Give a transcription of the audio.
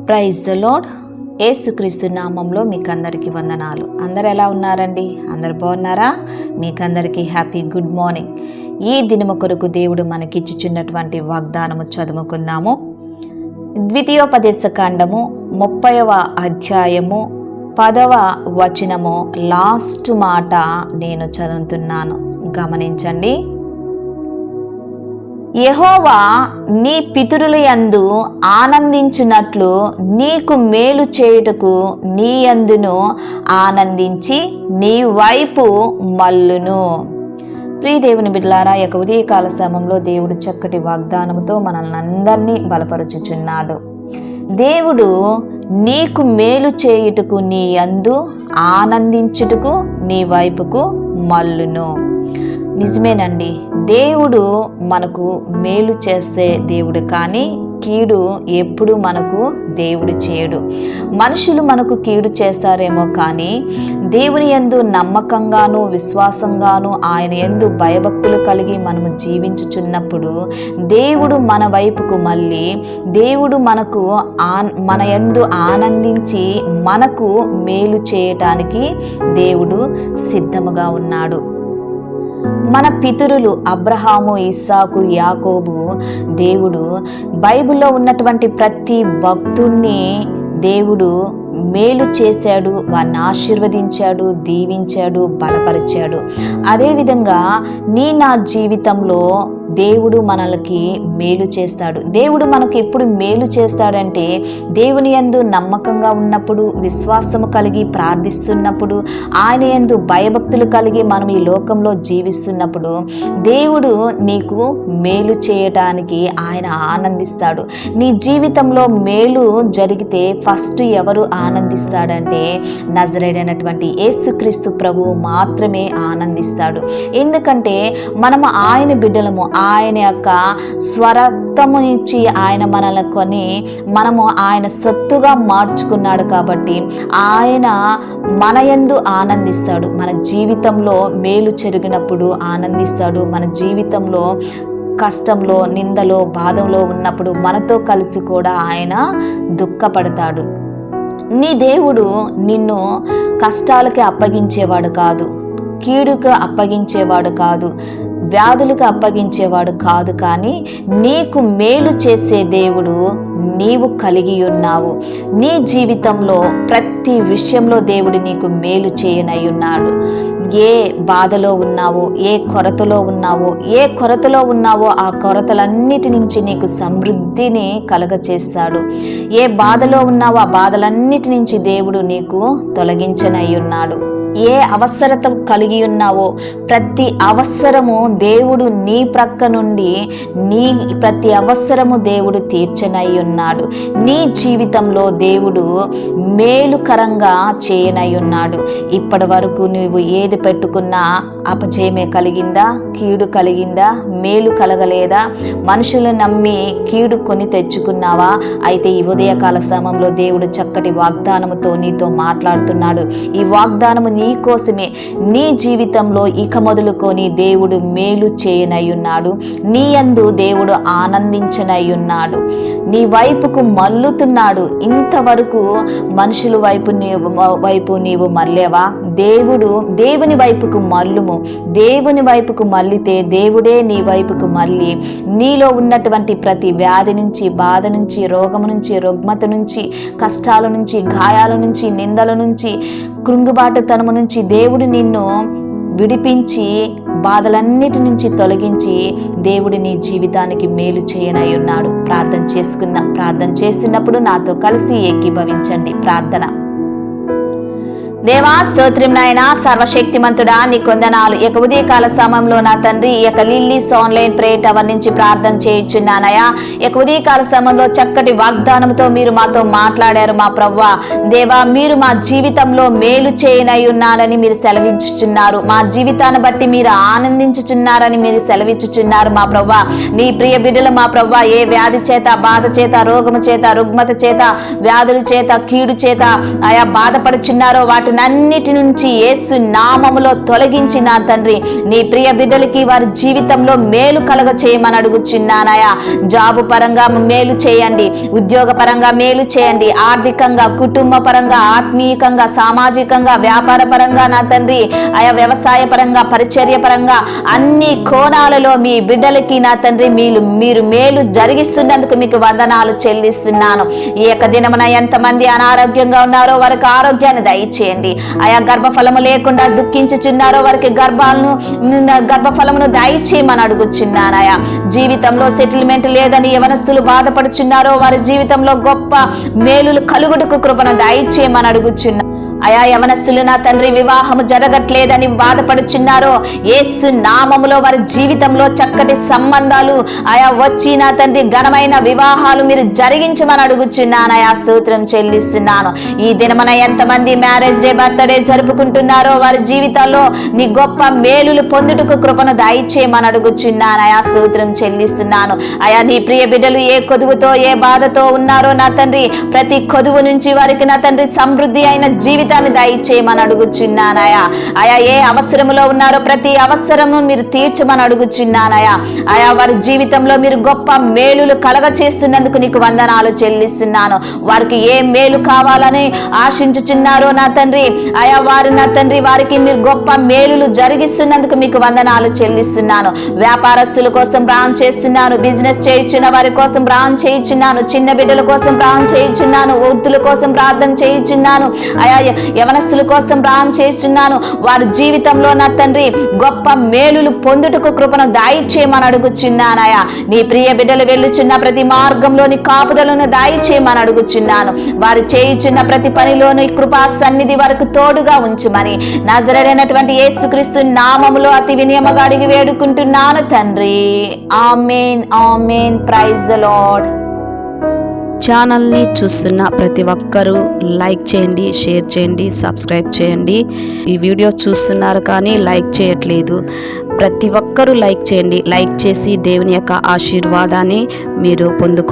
Praise the lord. యేసుక్రీస్తు నామంలో మీకు అందరికీ వందనాలు. అందరు ఎలా ఉన్నారండి? అందరు బాగున్నారా? మీకందరికీ హ్యాపీ గుడ్ మార్నింగ్. ఈ దినము కొరకు దేవుడు మనకిచ్చుచున్నటువంటి వాగ్దానము చదువుకుందాము. ద్వితీయోపదేశకాండము 30వ అధ్యాయము 10వ వచనము లాస్ట్ మాట నేను చదువుతున్నాను, గమనించండి. యెహోవా నీ పితరుల యందు ఆనందించున్నట్లు నీకు మేలు చేయుటకు నీ యందును ఆనందించి నీ వైపు మల్లును. ప్రియ దేవుని బిడ్డలారా, యొక్క ఉదయకాల సమయంలో దేవుడు చక్కటి వాగ్దానముతో మనల్ని అందరినీ బలపరుచుచున్నాడు. దేవుడు నీకు మేలు చేయుటకు నీ యందు ఆనందించుటకు నీ వైపుకు మల్లును. నిజమేనండి, దేవుడు మనకు మేలు చేసే దేవుడు, కానీ కీడు ఎప్పుడు మనకు దేవుడు చేయడు. మనుషులు మనకు కీడు చేస్తారేమో, కానీ దేవుని యందు నమ్మకంగాను విశ్వాసంగాను ఆయన యందు భయభక్తులు కలిగి మనము జీవించుచున్నప్పుడు దేవుడు మన వైపుకు మళ్ళీ దేవుడు మన యందు ఆనందించి మనకు మేలు చేయటానికి దేవుడు సిద్ధముగా ఉన్నాడు. మన పితరులు అబ్రహాము, ఇస్సాకు, యాకోబు దేవుడు బైబిల్లో ఉన్నటువంటి ప్రతి భక్తుణ్ణి దేవుడు మేలు చేశాడు, వారిని ఆశీర్వదించాడు, దీవించాడు, బలపరిచాడు. అదేవిధంగా నా జీవితంలో దేవుడు మనకి మేలు చేస్తాడు. దేవుడు మనకు ఎప్పుడు మేలు చేస్తాడంటే దేవుని యందు నమ్మకంగా ఉన్నప్పుడు, విశ్వాసము కలిగి ప్రార్థిస్తున్నప్పుడు, ఆయన యందు భయభక్తులు కలిగి మనం ఈ లోకంలో జీవిస్తున్నప్పుడు దేవుడు నీకు మేలు చేయటానికి ఆయన ఆనందిస్తాడు. నీ జీవితంలో మేలు జరిగితే ఫస్ట్ ఎవరు ఆనందిస్తాడంటే నజరేయుడైనటువంటి యేసుక్రీస్తు ప్రభువు మాత్రమే ఆనందిస్తాడు. ఎందుకంటే మనము ఆయన బిడ్డలము. ఆయన యొక్క స్వరక్తము ఇచ్చి ఆయన మనల్ని కొని మనము ఆయన సొత్తుగా మార్చుకున్నాడు. కాబట్టి ఆయన మన యందు ఆనందిస్తాడు. మన జీవితంలో మేలు జరిగినప్పుడు ఆనందిస్తాడు. మన జీవితంలో కష్టంలో, నిందలో, బాధలో ఉన్నప్పుడు మనతో కలిసి కూడా ఆయన దుఃఖపడతాడు. నీ దేవుడు నిన్ను కష్టాలకి అప్పగించేవాడు కాదు, కీడుకు అప్పగించేవాడు కాదు, వ్యాధులకు అప్పగించేవాడు కాదు, కానీ నీకు మేలు చేసే దేవుడు నీవు కలిగి ఉన్నావు. నీ జీవితంలో ప్రతి విషయంలో దేవుడు నీకు మేలు చేయనై ఉన్నాడు. ఏ బాధలో ఉన్నావో, ఏ కొరతలో ఉన్నావో ఆ కొరతలన్నిటి నుంచి నీకు సమృద్ధిని కలగచేస్తాడు. ఏ బాధలో ఉన్నావో ఆ బాధలన్నిటి నుంచి దేవుడు నీకు తొలగించనై ఉన్నాడు. ఏ అవసరత కలిగి ఉన్నావో ప్రతి అవసరము దేవుడు నీ ప్రక్క నుండి నీ ప్రతి అవసరము దేవుడు తీర్చనై ఉన్నాడు. నీ జీవితంలో దేవుడు మేలుకరంగా చేయనై ఉన్నాడు. ఇప్పటి వరకు నువ్వు ఏది పెట్టుకున్నా అపజయమే కలిగిందా, కీడు కలిగిందా, మేలు కలగలేదా? మనుషులు నమ్మి కీడు కొని తెచ్చుకున్నావా? అయితే ఈ ఉదయకాల సమయంలో దేవుడు చక్కటి వాగ్దానముతో నీతో మాట్లాడుతున్నాడు. ఈ వాగ్దానము నీ కోసమే. నీ జీవితంలో ఇక మొదలుకొని దేవుడు మేలు చేయనై ఉన్నాడు. నీ యందు దేవుడు ఆనందించనై ఉన్నాడు. నీ వైపుకు మల్లుతున్నాడు. ఇంతవరకు మనుషుల వైపు నీవు మళ్ళేవా? దేవుని వైపుకు మల్లుము. దేవుని వైపుకు మళ్ళితే దేవుడే నీ వైపుకు మళ్ళీ నీలో ఉన్నటువంటి ప్రతి వ్యాధి నుంచి, బాధ నుంచి, రోగము నుంచి, రుగ్మత నుంచి, కష్టాల నుంచి, గాయాల నుంచి, నిందల నుంచి, కృంగుబాటుతనము నుంచి దేవుడు నిన్ను విడిపించి బాధలన్నిటి నుంచి తొలగించి దేవుడు నీ జీవితానికి మేలు చేయనై ఉన్నాడు. ప్రార్థన చేస్తున్నప్పుడు నాతో కలిసి ఏకీభవించండి. ప్రార్థన. దేవా, స్తోత్రం నాయనా, సర్వశక్తిమంతుడా, నీ కొందనాలు. ఈ ఉదయకాల సమయంలో నా తండ్రి ఈ యొక్క లిల్లీస్ ఆన్లైన్ ప్రేయర్ టవర్ నుంచి ప్రార్థన చేయించున్నానయా. ఈ ఉదయకాల సమయంలో చక్కటి వాగ్దానంతో మీరు మాతో మాట్లాడారు మా ప్రవ్వా. దేవా, మీరు మా జీవితంలో మేలు చేయనై ఉన్నారని మీరు సెలవించుచున్నారు. మా జీవితాన్ని బట్టి మీరు ఆనందించుచున్నారని మీరు సెలవిచ్చుచున్నారు మా ప్రవ్వా. నీ ప్రియ బిడ్డలు మా ప్రవ్వా ఏ వ్యాధి చేత, బాధ చేత, రోగము చేత, రుగ్మత చేత, వ్యాధుల చేత, కీడు చేత ఆయా బాధపడుచున్నారో వాటిని వాటినన్నిటి నుంచి యేసు నామములో తొలగించి నా తండ్రి నీ ప్రియ బిడ్డలకి వారి జీవితంలో మేలు కలగ చేయమని అడుగుచున్నానయా. జాబు పరంగా మేలు చేయండి, ఉద్యోగ పరంగా మేలు చేయండి, ఆర్థికంగా, కుటుంబ పరంగా, ఆత్మీయంగా, సామాజికంగా, వ్యాపార పరంగా నా తండ్రి, ఆయా వ్యవసాయ పరంగా, పరిచర్య పరంగా అన్ని కోణాలలో మీ బిడ్డలకి నా తండ్రి మీరు మేలు జరిగిస్తున్నందుకు మీకు వందనాలు చెల్లిస్తున్నాను. ఈ యొక్క దినమున ఎంతమంది అనారోగ్యంగా ఉన్నారో వారికి ఆరోగ్యాన్ని దయచేయండి. ఆయా గర్భఫలము లేకుండా దుఃఖించుచున్నారో వారికి గర్భఫలమును దయచేయమని అడుగుచున్నానయా. జీవితంలో సెటిల్మెంట్ లేదని యవనస్తులు బాధపడుచున్నారో వారి జీవితంలో గొప్ప మేలులు కలుగుటకు కృపను దయచేయమని అడుగుచున్నా. ఆయా యవనస్తులు నా తండ్రి వివాహము జరగట్లేదని బాధపడుచున్నారో యేసు నామములో వారి జీవితంలో చక్కటి సంబంధాలు ఆయా వచ్చి నా తండ్రి ఘనమైన వివాహాలు మీరు జరిగించమని అడుగుచున్నానయా. స్తోత్రం చెల్లిస్తున్నాను. ఈ దినమున ఎంతమంది మ్యారేజ్ డే, బర్త్డే జరుపుకుంటున్నారో వారి జీవితాల్లో మీ గొప్ప మేలులు పొందుటకు కృపను దయచేయమని అడుగుచున్నానయా. స్తోత్రం చెల్లిస్తున్నాను. ఆయా నీ ప్రియ బిడ్డలు ఏ కొదువుతో ఏ బాధతో ఉన్నారో నా తండ్రి ప్రతి కొదువు నుంచి వారికి నా తండ్రి సమృద్ధి అయిన జీవితం దయచేయమని అడుగుచున్నానయా. ఆయా ఏ అవసరములో ఉన్నారో ప్రతి అవసరము మీరు తీర్చమని అడుగుచున్నానయా. ఆయా వారి జీవితంలో మీరు గొప్ప మేలులు కలగ చేస్తున్నందుకు నీకు వందనాలు చెల్లిస్తున్నాను. వారికి ఏ మేలు కావాలని ఆశించుచున్నారో నా తండ్రి ఆయా వారి నా తండ్రి వారికి మీరు గొప్ప మేలులు జరిగిస్తున్నందుకు మీకు వందనాలు చెల్లిస్తున్నాను. వ్యాపారస్తుల కోసం ప్రార్థన చేస్తున్నాను, బిజినెస్ చేయుచున్న వారి కోసం ప్రార్థన చేయుచున్నాను, చిన్న బిడ్డల కోసం ప్రార్థన చేయుచున్నాను, వృద్ధుల కోసం ప్రార్థన చేయుచున్నాను, ఆయా యవనస్తుల కోసం ప్రార్థన చేస్తున్నాను. వారి జీవితంలో నా తండ్రి గొప్ప మేలులు పొందుటకు కృపను దయచేయమని అడుగుచున్నానయా. నీ ప్రియ బిడ్డలు వెళ్ళుచున్న ప్రతి మార్గంలోని కాపుదలను దయచేయమని అడుగుచున్నాను. వారు చేయుచున్న ప్రతి పనిలోని కృపా సన్నిధి వరకు తోడుగా ఉంచుమని నజరేయుడైనటువంటి యేసుక్రీస్తు నామములో అతి వినయముగా అడిగి వేడుకుంటున్నాను తండ్రి. ఆమేన్, ఆమేన్. Praise the lord. ఛానల్ని చూస్తున్న ప్రతి ఒక్కరూ లైక్ చేయండి, షేర్ చేయండి, సబ్స్క్రైబ్ చేయండి. ఈ వీడియోస్ చూస్తున్నారు కానీ లైక్ చేయట్లేదు. ప్రతి ఒక్కరూ లైక్ చేయండి. లైక్ చేసి దేవుని యొక్క ఆశీర్వాదాన్ని మీరు పొందుకో